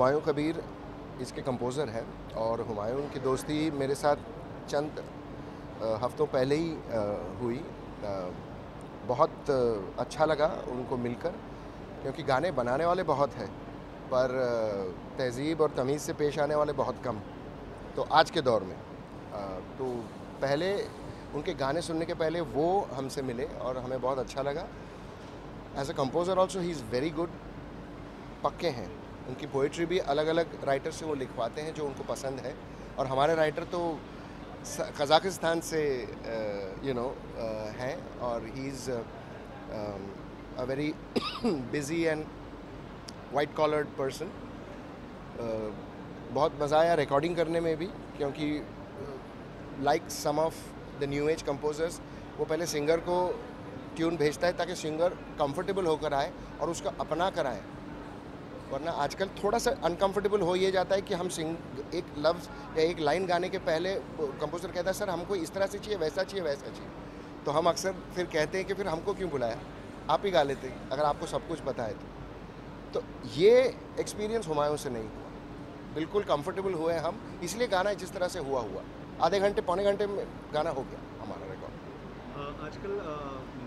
हुमायूं कबीर इसके कंपोज़र हैं और हुमायूं की दोस्ती मेरे साथ चंद हफ्तों पहले ही हुई। बहुत अच्छा लगा उनको मिलकर, क्योंकि गाने बनाने वाले बहुत हैं पर तहज़ीब और तमीज़ से पेश आने वाले बहुत कम। तो आज के दौर में तो पहले उनके गाने सुनने के पहले वो हमसे मिले और हमें बहुत अच्छा लगा। As a composer also he is very good, पक्के हैं। उनकी पोइट्री भी अलग अलग राइटर से वो लिखवाते हैं जो उनको पसंद है, और हमारे राइटर तो कज़ाकिस्तान से हैं, और he is a very busy and white collared person. बहुत मज़ा आया रिकॉर्डिंग करने में भी, क्योंकि like some of the new age composers, वो पहले सिंगर को ट्यून भेजता है ताकि सिंगर कंफर्टेबल होकर आए और उसका अपना कर आए, वरना आजकल थोड़ा सा अनकंफर्टेबल हो ये जाता है कि हम एक लफ्ज़ या एक लाइन गाने के पहले कंपोजर कहता है सर हमको इस तरह से चाहिए, वैसा चाहिए, वैसा चाहिए। तो हम अक्सर फिर कहते हैं कि फिर हमको क्यों बुलाया, आप ही गा लेते अगर आपको सब कुछ पता है तो ये एक्सपीरियंस हुमायूं से नहीं हुआ। बिल्कुल कंफर्टेबल हुए हम, इसलिए गाना जिस तरह से हुआ आधे घंटे पौने घंटे में गाना हो गया हमारा रिकॉर्ड। आजकल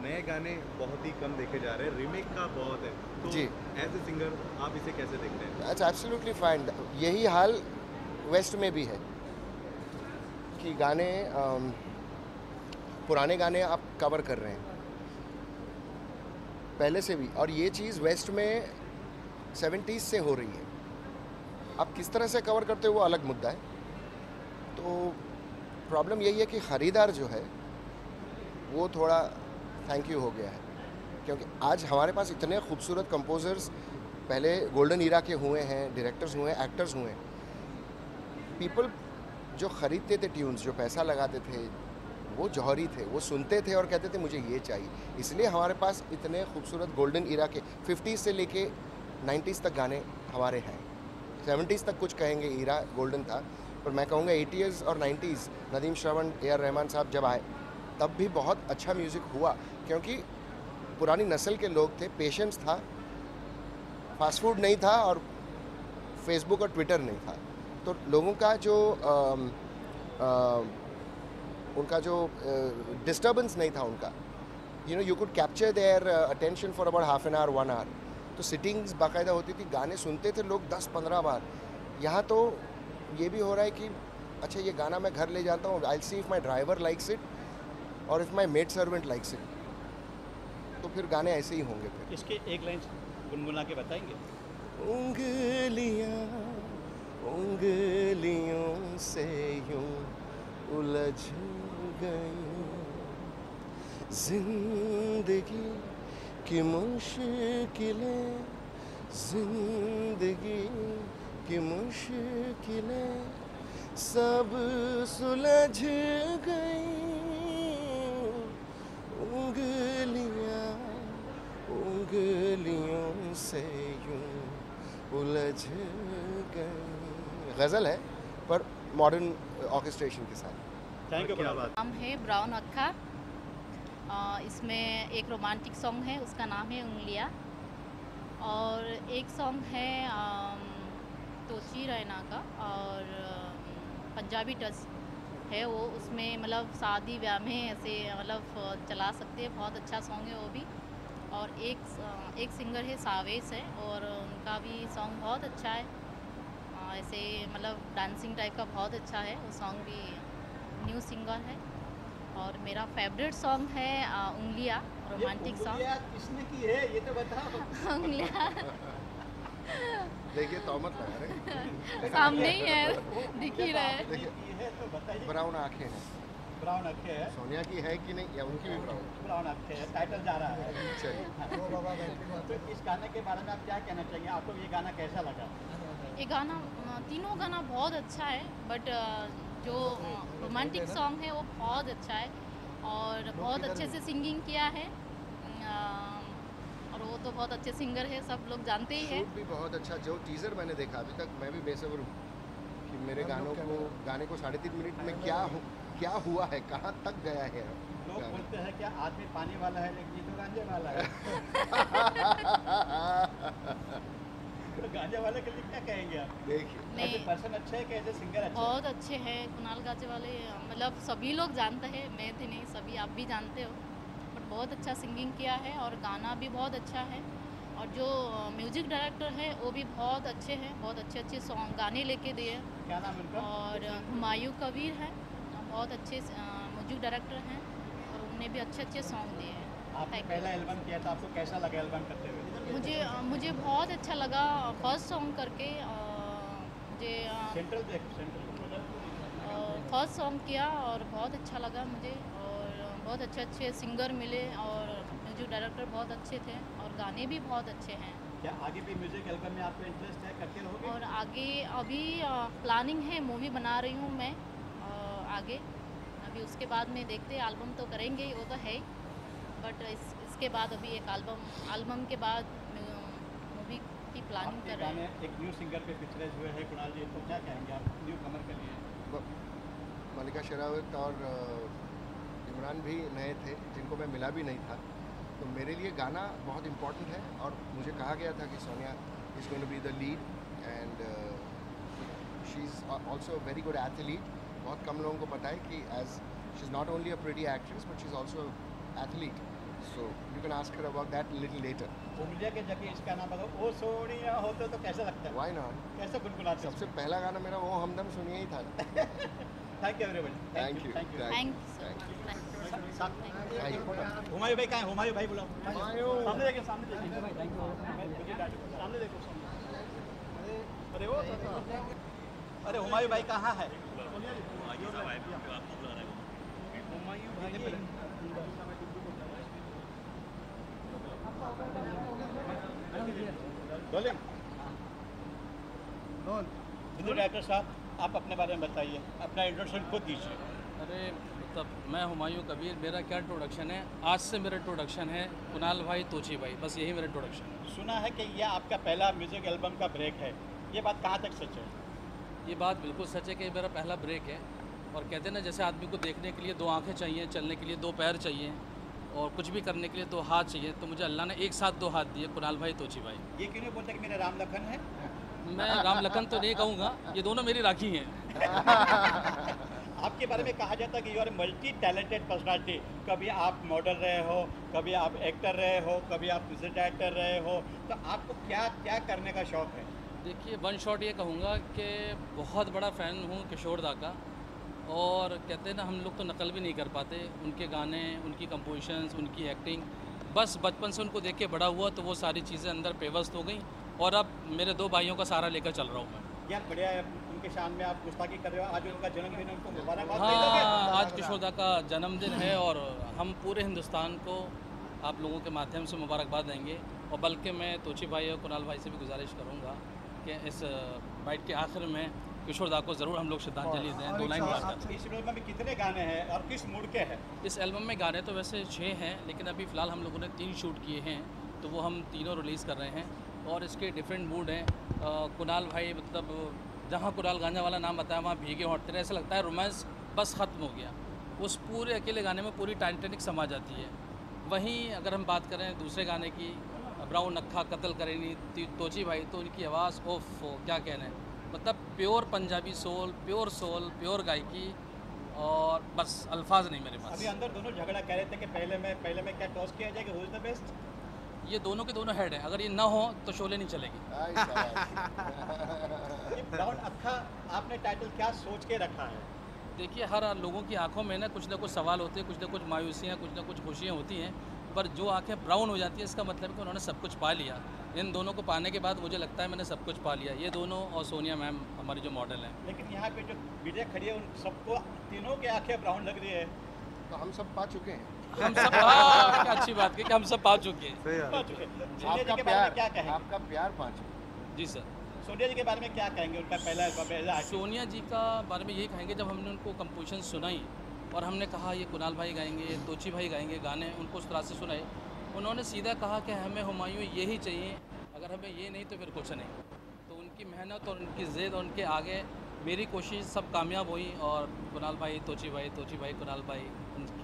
नए गाने बहुत ही कम देखे जा रहे हैं, रीमेक का बहुत है, तो जी, एज ए सिंगर आप इसे कैसे देखते हैं? It's absolutely fine. यही हाल वेस्ट में भी है कि गाने पुराने गाने आप कवर कर रहे हैं पहले से भी, और ये चीज़ वेस्ट में 70s से हो रही है। आप किस तरह से कवर करते हो वो अलग मुद्दा है। तो प्रॉब्लम यही है कि ख़रीदार जो है वो थोड़ा थैंक यू हो गया है, क्योंकि आज हमारे पास इतने खूबसूरत कंपोज़र्स पहले गोल्डन ईरा के हुए हैं, डायरेक्टर्स हुए हैं, एक्टर्स हुए हैं। पीपल जो ख़रीदते थे ट्यून्स, जो पैसा लगाते थे, वो जौहरी थे, वो सुनते थे और कहते थे मुझे ये चाहिए। इसलिए हमारे पास इतने खूबसूरत गोल्डन ईरा के 50s से लेके 90s तक गाने हमारे हैं। 70s तक कुछ कहेंगे ईरा गोल्डन था, पर मैं कहूँगा 80s और 90s, नदीम श्रवण, ए.आर. रहमान साहब जब आए तब भी बहुत अच्छा म्यूज़िक हुआ, क्योंकि पुरानी नस्ल के लोग थे, पेशेंस था, फास्ट फूड नहीं था और फेसबुक और ट्विटर नहीं था। तो लोगों का जो उनका जो डिस्टर्बेंस नहीं था उनका, you could capture their attention for about half an hour 1 hour. तो सिटिंग्स बाकायदा होती थी, गाने सुनते थे लोग 10-15 बार। यहाँ तो ये भी हो रहा है कि अच्छा ये गाना मैं घर ले जाता हूँ, I see if my driver likes it और if my maid servant likes it, तो फिर गाने ऐसे ही होंगे। फिर इसके एक लाइन गुनगुना के बताएंगे? उंगलियां उंगलियों से यूं उलझ गई, जिंदगी की मुश्किलें, जिंदगी की मुश्किलें सब सुलझ गई, उंगलियां उंगलियों से यूं उलझ गई। गज़ल है पर मॉडर्न ऑर्केस्ट्रेशन के साथ। Thank you. नाम है ब्राउन अक्खा। इसमें एक रोमांटिक सॉन्ग है, उसका नाम है उंगलियाँ, और एक सॉन्ग है तोची रैना का, और पंजाबी टच है वो, उसमें मतलब शादी ब्याह में ऐसे मतलब चला सकते हैं, बहुत अच्छा सॉन्ग है वो भी। और एक सिंगर है सावेश है, और उनका भी सॉन्ग बहुत अच्छा है, ऐसे मतलब डांसिंग टाइप का बहुत अच्छा है वो सॉन्ग भी, न्यू सिंगर है। और मेरा फेवरेट सॉन्ग है उंगलियाँ, रोमांटिक सॉन्ग। किसने की है ये तो बताओ। उंगलियाँ देखिए तोहमत लगा रहे सामने ही है, दिख ही रहा है। देखिए ब्राउन आँखें हैं, ब्राउन अक्खे है, सोनिया की है कि नहीं, या उनकी भी ब्राउन? ब्राउन अक्खे है, टाइटल जा रहा है। चलिए, तो इस गाने के बारे में आप क्या कहना चाहिए? आपको ये गाना कैसा लगा? ये गाना, तीनों गाना बहुत अच्छा है, बट जो रोमांटिक सॉन्ग है वो बहुत अच्छा है, और बहुत अच्छे से सिंगिंग किया है, और वो तो बहुत अच्छे सिंगर है, सब लोग जानते ही हैं। शूट भी बहुत अच्छा, जो टीज़र मैंने देखा अभी तक मैं भी बेसब्र हूँ कि मेरे गाने को 3.5 मिनट में क्या हुआ है, कहाँ तक गया है। लोग बोलते हैं क्या आदमी पानी वाला है लेकिन ये तो गांजे वाला है। तो गाने वाले के लिए क्या कहेंगे आप? देखिए एज ए पर्सन अच्छे है कि एज ए सिंगर अच्छे हैं? बहुत अच्छे हैं कुणाल गाजेवाले, मतलब सभी लोग जानते हैं, मैं तो नहीं, सभी आप भी जानते हो, बट बहुत अच्छा सिंगिंग किया है और गाना भी बहुत अच्छा है। और जो म्यूजिक डायरेक्टर है वो भी बहुत अच्छे हैं, बहुत अच्छे अच्छे सॉन्ग गाने लेके दिए। क्या नाम है उनका? और हुमायूं कबीर है, बहुत अच्छे म्यूजिक डायरेक्टर हैं और उन्होंने भी अच्छे अच्छे सॉन्ग दिए हैं। आपने पहला एल्बम किया था, आपको कैसा लगा एल्बम करते हुए? मुझे बहुत अच्छा लगा फर्स्ट सॉन्ग करके, मुझे सेंट्रल फर्स्ट सॉन्ग किया और बहुत अच्छा लगा मुझे, और बहुत अच्छे अच्छे सिंगर मिले और म्यूजिक डायरेक्टर बहुत अच्छे थे और गाने भी बहुत अच्छे हैं। क्या आगे भी म्यूजिक एल्बम में आपको इंटरेस्ट है, करते रहोगे? और आगे अभी प्लानिंग है, मूवी बना रही हूँ मैं आगे, अभी उसके बाद में देखते हैं, एल्बम तो करेंगे ही, वो तो है ही, बट इसके बाद अभी एक एल्बम के बाद मूवी की प्लानिंग आपके कर रहे गाने हैं। एक न्यू सिंगर पे पिक्चराइज हुए हैं कुणाल जी, तो क्या कहेंगे आप न्यू कमर के लिए? मलिका शेरावत और इमरान भी नए थे जिनको मैं मिला भी नहीं था, तो मेरे लिए गाना बहुत इम्पोर्टेंट है। और मुझे कहा गया था कि Sonia is going to be the lead and she is also very good athlete. बहुत कम लोगों को पता है कि as she is not only a pretty actress but she is also athlete, so you can ask her about that little letter. उंगलिया के जगह इसका नाम अगर ओ सोनिया होते तो कैसा लगता है? Why not? कैसे गुनगुनाते? सबसे पहला गाना मेरा वो हमदम सुनिए ही था। Thank you everyone. Thank you thank you so much. Humayun भाई कहाँ है? हुमायूं भाई बुलाओ। सामने देखिए, सामने देखिए, सामने देखो। अरे वो अरे हुमायूं भाई कहाँ है? म्यूजिक डायरेक्टर साहब, आप अपने बारे में बताइए, अपना इंट्रोडक्शन खुद दीजिए। अरे मतलब मैं हुमायूं कबीर, मेरा क्या इंट्रोडक्शन है, आज से मेरा इंट्रोडक्शन है कुणाल भाई, तोची भाई, बस यही मेरा इंट्रोडक्शन है। सुना है कि यह आपका पहला म्यूजिक एल्बम का ब्रेक है, ये बात कहाँ तक सच है? ये बात बिल्कुल सच है कि ये मेरा पहला ब्रेक है। और कहते हैं ना, जैसे आदमी को देखने के लिए दो आंखें चाहिए, चलने के लिए दो पैर चाहिए और कुछ भी करने के लिए दो हाथ चाहिए, तो मुझे अल्लाह ने एक साथ दो हाथ दिए, कुणाल भाई, तोची भाई। ये क्यों नहीं बोलते कि मेरा राम लखन है? मैं राम लखन तो नहीं कहूँगा, ये दोनों मेरी राखी हैं। आपके बारे में कहा जाता है कि you are multi talented personality. कभी आप मॉडल रहे हो, कभी आप एक्टर रहे हो, कभी आप म्यूजिक डायरेक्टर रहे हो, तो आपको क्या क्या करने का शौक है? देखिए, वन शॉट ये कहूँगा कि बहुत बड़ा फ़ैन हूँ किशोर दा का, और कहते हैं ना, हम लोग तो नकल भी नहीं कर पाते उनके गाने, उनकी कंपोजिशंस, उनकी एक्टिंग। बस बचपन से उनको देख के बड़ा हुआ, तो वो सारी चीज़ें अंदर पेवस्त हो गई और अब मेरे दो भाइयों का सहारा लेकर चल रहा हूँ मैं। यार बढ़िया है, उनके शान में आप गुस्ताखी कर रहे हो। आज उनका जन्मदिन है, उनको मुबारकबाद हाँ, दे दोगे? आज किशोर दा का जन्मदिन है और हम पूरे हिंदुस्तान को आप लोगों के माध्यम से मुबारकबाद देंगे। और बल्कि मैं तोची भाई और कुणाल भाई से भी गुजारिश करूँगा कि इस बाइट के आखिर में किशोर दा को ज़रूर हम लोग श्रद्धांजलि दें, दो लाइन गाकर। इस एल्बम में कितने गाने हैं और किस मूड के हैं? इस एल्बम में गाने तो वैसे 6 हैं, लेकिन अभी फ़िलहाल हम लोगों ने 3 शूट किए हैं, तो वो हम तीनों रिलीज़ कर रहे हैं और इसके डिफरेंट मूड हैं। कुणाल भाई, मतलब जहाँ कुणाल गाने वाला नाम बताया वहाँ भीगे होंठ तेरे, ऐसा लगता है रोमांस बस ख़त्म हो गया। उस पूरे अकेले गाने में पूरी टाइटैनिक समा जाती है। वहीं अगर हम बात करें दूसरे गाने की, ब्राउन अक्खा कत्ल करेनी तोची भाई, तो उनकी आवाज़ ओफ क्या कहना है, मतलब प्योर पंजाबी सोल, प्योर गायकी, और बस अल्फाज नहीं मेरे पास। अभी अंदर दोनों झगड़ा कह रहे थे कि पहले में क्या टॉस किया जाए कि हु इज द बेस्ट? ये दोनों के दोनों हेड हैं, अगर ये ना हो तो शोले नहीं चलेगी। ये ब्राउन अक्खा आपने टाइटल क्या सोच के रखा है? देखिए, हर लोगों की आंखों में ना कुछ सवाल होते हैं, कुछ ना कुछ मायूसियाँ, कुछ ना कुछ खुशियाँ होती हैं, पर जो आंखें ब्राउन हो जाती हैं इसका मतलब है कि उन्होंने सब कुछ पा लिया। इन दोनों को पाने के बाद मुझे लगता है मैंने सब कुछ पा लिया, ये दोनों और सोनिया मैम हमारी जो मॉडल हैं। लेकिन यहाँ पे जो मीडिया खड़ी है उन सबको, तीनों की आंखें ब्राउन लग रही है। तो हम सब पा चुके हैं। हम सब क्या अच्छी बात की कि हम सब पा चुके हैं। सोनिया जी आपका के बारे में क्या प्यार, कहेंगे? आपका प्यार पा चुके। जी सर। सोनिया जी के बारे में क्या कहेंगे? उनका पहला एल्बम है। सोनिया जी का बारे में यही कहेंगे, जब हमने उनको कंपोजिशन सुनाई और हमने कहा ये कुणाल भाई गाएंगे, तोची भाई गाएंगे गाने, उनको उस तरह से सुनाए, उन्होंने सीधा कहा कि हमें हुमायूं यही चाहिए, अगर हमें ये नहीं तो फिर कुछ नहीं। तो उनकी मेहनत और उनकी ज़िद और उनके आगे मेरी कोशिश सब कामयाब हुई, और कुणाल भाई, तोची भाई, कुणाल भाई।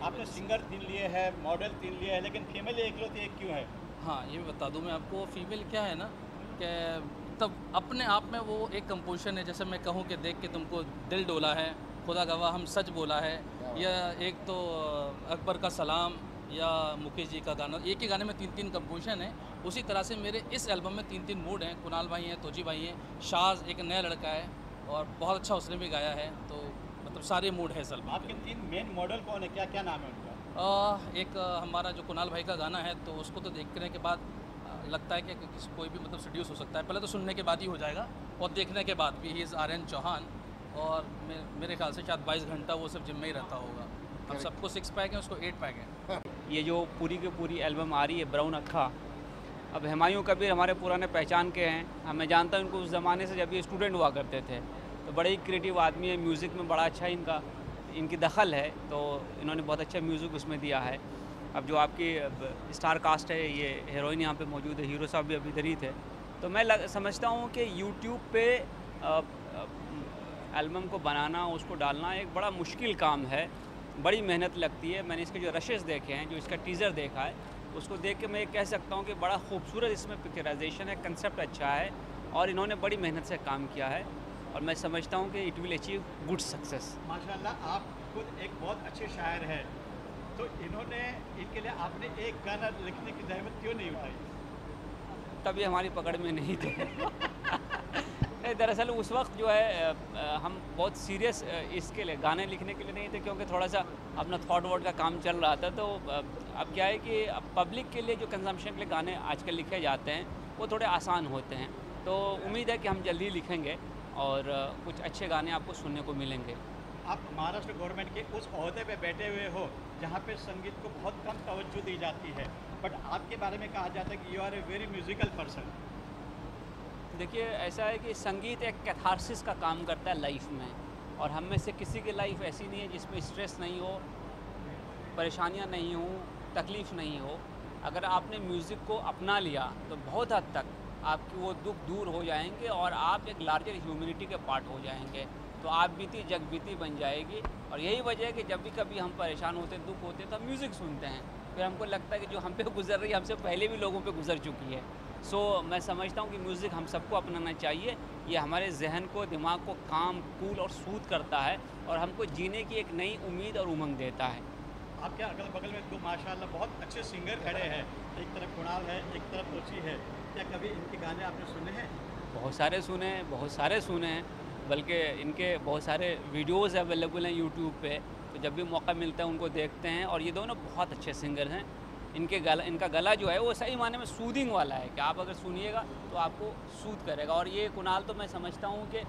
आपने सिंगर 3 लिए हैं, मॉडल 3 लिए हैं, लेकिन फीमेल एकलौती एक क्यों है? हाँ, ये बता दूं मैं आपको, फीमेल क्या है ना कि मतलब अपने आप में वो एक कंपोजिशन है। जैसे मैं कहूँ कि देख के तुमको दिल डोला है, खुदा गवाह हम सच बोला है, या एक तो अकबर का सलाम या मुकेश जी का गाना, एक ही गाने में 3-3 कंपोजिशन है। उसी तरह से मेरे इस एल्बम में 3-3 मूड हैं। कुणाल भाई हैं, तोची भाई हैं, शाज एक नया लड़का है और बहुत अच्छा उसने भी गाया है। तो मतलब सारे मूड है इस एल्बम। आपके 3 मेन मॉडल कौन है, क्या क्या नाम है उनका? एक हमारा जो कुणाल भाई का गाना है, तो उसको तो देखने के बाद लगता है कि कोई भी मतलब सीड्यूस हो सकता है। पहले तो सुनने के बाद ही हो जाएगा और देखने के बाद भी। ही इज़ आर्यन चौहान और मेरे ख्याल से शायद 22 घंटा वो सब जिम में ही रहता होगा। हम सबको 6 पैक है, उसको 8 पैक है। ये जो पूरी की पूरी एल्बम आ रही है ब्राउन अक्खा, अब हुमायूं कबीर हमारे पुराने पहचान के हैं। मैं जानता हूँ उनको उस ज़माने से जब ये स्टूडेंट हुआ करते थे। तो बड़े ही क्रिएटिव आदमी है, म्यूज़िक में बड़ा अच्छा इनकी दखल है, तो इन्होंने बहुत अच्छा म्यूज़िक उसमें दिया है। अब जो आपकी स्टार कास्ट है, ये हीरोइन यहाँ पे मौजूद है, हीरो साहब भी अभी इधर ही थे। तो मैं समझता हूँ कि यूट्यूब पे एल्बम को बनाना, उसको डालना एक बड़ा मुश्किल काम है, बड़ी मेहनत लगती है। मैंने इसके जो रशेस देखे हैं, जो इसका टीज़र देखा है, उसको देख के मैं ये कह सकता हूँ कि बड़ा खूबसूरत इसमें पिक्चराइजेशन है, कंसेप्ट अच्छा है और इन्होंने बड़ी मेहनत से काम किया है और मैं समझता हूँ कि it will achieve good success. माशाल्लाह, आप खुद एक बहुत अच्छे शायर हैं, तो इनके लिए आपने एक गाना लिखने की जहमत क्यों नहीं उठाई? तभी हमारी पकड़ में नहीं थे। नहीं, दरअसल उस वक्त जो है हम बहुत सीरियस इसके लिए गाने लिखने के लिए नहीं थे, क्योंकि थोड़ा सा अपना थॉट वॉट का काम चल रहा था। तो अब क्या है कि अब पब्लिक के लिए जो कंजम्पशन के लिए गाने आजकल लिखे जाते हैं वो थोड़े आसान होते हैं। तो उम्मीद है कि हम जल्दी लिखेंगे और कुछ अच्छे गाने आपको सुनने को मिलेंगे। आप महाराष्ट्र गवर्नमेंट के उस ओहदे पे बैठे हुए हो जहाँ पे संगीत को बहुत कम तवज्जो दी जाती है, बट आपके बारे में कहा जाता है कि you are a very musical person. देखिए, ऐसा है कि संगीत एक कैथारसिस का काम करता है लाइफ में, और हम में से किसी की लाइफ ऐसी नहीं है जिसमें स्ट्रेस नहीं हो, परेशानियाँ नहीं हो, तकलीफ़ नहीं हो। अगर आपने म्यूज़िक को अपना लिया तो बहुत हद तक आपकी वो दुख दूर हो जाएंगे और आप एक लार्जर ह्यूमैनिटी के पार्ट हो जाएंगे। तो आप बीती जग बीती बन जाएगी। और यही वजह है कि जब भी कभी हम परेशान होते, दुख होते, तो हम म्यूज़िक सुनते हैं। फिर हमको लगता है कि जो हम पे गुजर रही है, हमसे पहले भी लोगों पे गुजर चुकी है। सो मैं समझता हूँ कि म्यूज़िक हम सबको अपनाना चाहिए। ये हमारे जहन को, दिमाग को काम, कूल और सूद करता है और हमको जीने की एक नई उम्मीद और उमंग देता है। आपके अगल बगल में 2 माशाल्लाह बहुत अच्छे सिंगर खड़े हैं, एक तरफ कुणाल है, एक तरफ तोची है। क्या कभी इनके गाने आपने सुने हैं? बहुत सारे सुने हैं, बल्कि इनके बहुत सारे वीडियोज़ अवेलेबल हैं यूट्यूब पे। तो जब भी मौका मिलता है उनको देखते हैं। और ये दोनों बहुत अच्छे सिंगर हैं। इनका गला जो है वो सही माने में सूदिंग वाला है कि आप अगर सुनिएगा तो आपको सूद करेगा। और ये कुणाल तो मैं समझता हूँ कि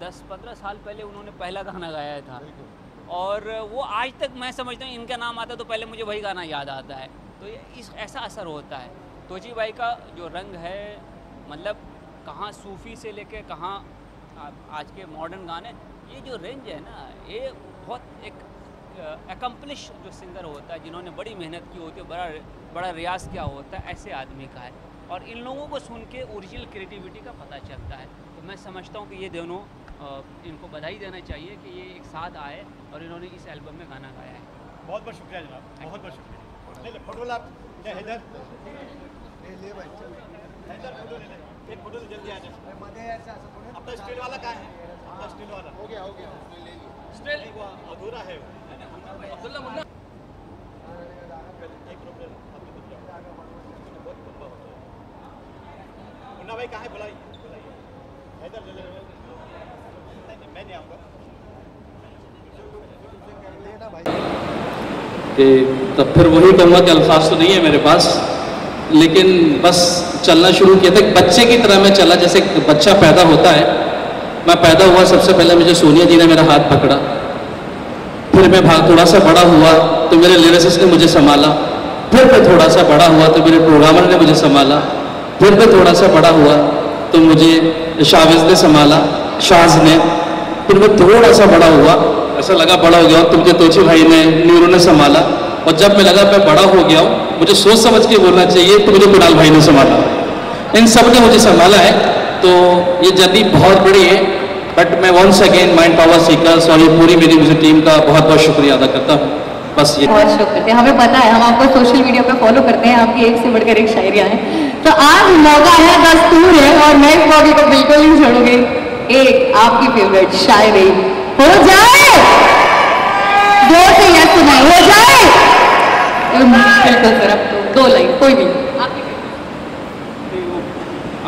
10-15 साल पहले उन्होंने पहला गाना गाया था और वो आज तक मैं समझता हूँ इनका नाम आता है तो पहले मुझे वही गाना याद आता है। तो ये ऐसा असर होता है। तोची भाई का जो रंग है, मतलब कहाँ सूफ़ी से लेके कहाँ आज के मॉडर्न गाने, ये जो रेंज है ना, ये बहुत एक एकम्प्लिश जो सिंगर होता है, जिन्होंने बड़ी मेहनत की होती है, बड़ा रियाज़ किया होता है, ऐसे आदमी का है। और इन लोगों को सुन के ओरिजिनल क्रिएटिविटी का पता चलता है। तो मैं समझता हूँ कि ये दोनों इनको बधाई देना चाहिए कि ये एक साथ आए और इन्होंने इस एल्बम में गाना गाया है। बहुत बहुत शुक्रिया जनाब, बहुत बहुत शुक्रिया। ले फोटो ला हैदर, ले भाई हैदर, फोटो ले ले, एक फोटो जल्दी आ जाए। अपना स्टील वाला कहाँ है? अपना स्टील वाला हो गया स्टील वो अधूरा है अब्दुल्ला मुन्ना। एक रुपये बहुत लंबा होता है। मुन्ना भाई कहाँ है? बुलाइए हैदर ले ले। मैं नहीं आऊँगा कि तब फिर वही कहूँगा कि अल्फाज तो नहीं है मेरे पास, लेकिन बस चलना शुरू किया था। एक बच्चे की तरह मैं चला, जैसे एक बच्चा पैदा होता है। मैं पैदा हुआ, सबसे पहले मुझे सोनिया जी ने मेरा हाथ पकड़ा, फिर मैं थोड़ा सा बड़ा हुआ तो मेरे लिरिसिस्ट ने मुझे संभाला, फिर मैं थोड़ा सा बड़ा हुआ तो मेरे प्रोग्रामर ने मुझे संभाला, फिर मैं थोड़ा सा बड़ा हुआ तो मुझे शाविज ने संभाला, शाज ने, फिर मैं थोड़ा सा बड़ा हुआ, ऐसा लगा बड़ा हो गया तो मुझे तोची भाई ने, नीरू ने संभाला। और जब मैं लगा मैं बड़ा हो गया हूँ, मुझे सोच समझ के बोलना चाहिए, तो मुझे कुणाल भाई ने संभाला। इन सब ने मुझे संभाला है। तो ये जर्नी बहुत बड़ी है, बट मैं once again mind power seekers और ये पूरी मेरी म्यूजिक टीम का बहुत बहुत शुक्रिया अदा करता हूँ। बस ये बहुत शौक करते हैं, हमें पता है, हम आपको सोशल मीडिया पे फॉलो करते हैं, आपकी एक से बढ़कर एक शायरियाँ हैं। तो आज मौका है, दस्तूर है, और मैं इस मौके को बिल्कुल नहीं छोड़ूंगी। एक आपकी फेवरेट शायरी हो जाए, जोर से यस सुनाए, हो जाए। बिल्कुल सर, अब तो 2 लाइन कोई भी।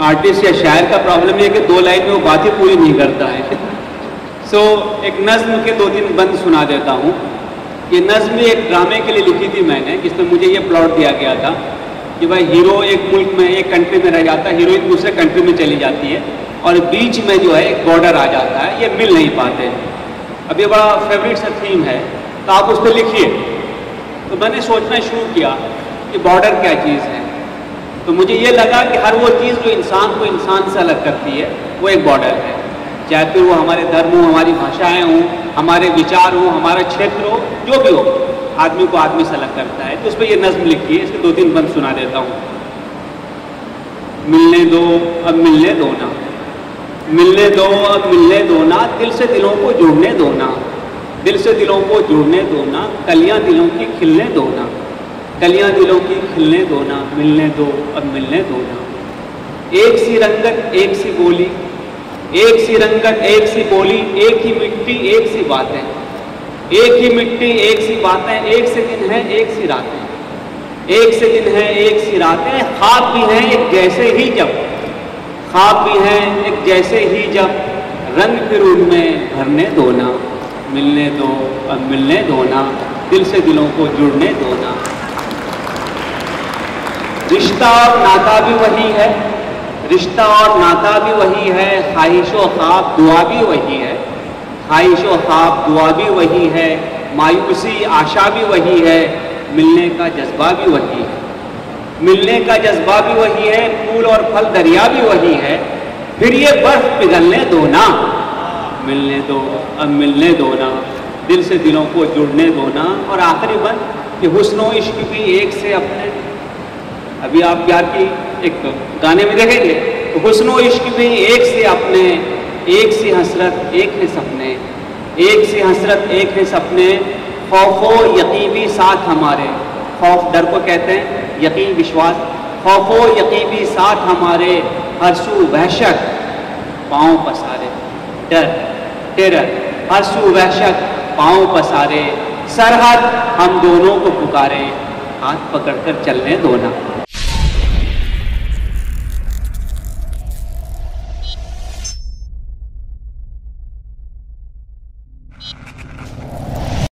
आर्टिस्ट या शायर का प्रॉब्लम ये है कि 2 लाइन में वो बातें पूरी नहीं करता है। सो एक नज्म के 2-3 बंद सुना देता हूँ। ये नज्म एक ड्रामे के लिए लिखी थी मैंने, जिसमें मुझे ये प्लॉट दिया गया था कि भाई हीरो एक मुल्क में, एक कंट्री में रह जाता है, हीरोइन दूसरे कंट्री में चली जाती है और बीच में जो है एक बॉर्डर आ जाता है, ये मिल नहीं पाते। अब ये बड़ा फेवरेट सा थीम है, तो आप उस पर लिखिए। तो मैंने सोचना शुरू किया कि बॉर्डर क्या चीज़ है। तो मुझे ये लगा कि हर वो चीज़ जो इंसान को इंसान से अलग करती है वो एक बॉर्डर है, चाहे फिर वो हमारे धर्म हो, हमारी भाषाएं हों, हमारे विचार हो, हमारा क्षेत्र हो, जो भी हो, आदमी को आदमी से अलग करता है। तो उस पर ये नज्म लिखी है, इसके 2-3 बंद सुना देता हूँ। मिलने दो अब मिलने दो ना, मिलने दो अब मिलने दो ना, दिल से दिलों को जुड़ने दो ना, दिल से दिलों को जुड़ने दो ना, कलियां दिलों की खिलने दो ना, कलियां दिलों की खिलने दो ना, मिलने दो अब मिलने दो ना। एक सी रंगत एक सी बोली, एक सी रंगत एक सी बोली, एक ही मिट्टी एक सी बातें, एक ही मिट्टी एक सी बातें, एक से दिन है एक सी रातें, एक से दिन है एक सी रातें, ख्वाब भी हैं एक जैसे ही जब, ख्वाब भी हैं एक जैसे ही जब, रंग फिर उनमें भरने दो ना, मिलने दो अब मिलने दो ना, दिल से दिलों को जुड़ने दो ना। रिश्ता और नाता भी वही है, रिश्ता और नाता भी वही है, ख्वाहिशो ख्वाब दुआ भी वही है, ख्वाहिशो ख्वाब दुआ भी वही है, मायूसी आशा भी वही है, मिलने का जज्बा भी वही है, मिलने का जज्बा भी वही है, फूल और फल दरिया भी वही है, फिर ये बर्फ पिघलने दो ना, मिलने दो अब मिलने दो ना, दिल से दिलों को जुड़ने दो ना। और आखिरी बंद कि हुस्न और इश्क भी एक से अपने, अभी आप प्यार की एक गाने में देखेंगे तो हुस्न और इश्क भी एक से अपने, एक सी हसरत एक है सपने, एक सी हसरत एक है सपने, खौफो यकीन भी साथ हमारे, खौफ डर को कहते हैं, यकीन विश्वास, खौफो यकीन भी साथ हमारे, हरसू वहशत पाँव पसारे, डर टेरर हरसू वहशत पाँव पसारे, सरहद हम दोनों को पुकारे, हाथ पकड़कर चलने दो ना।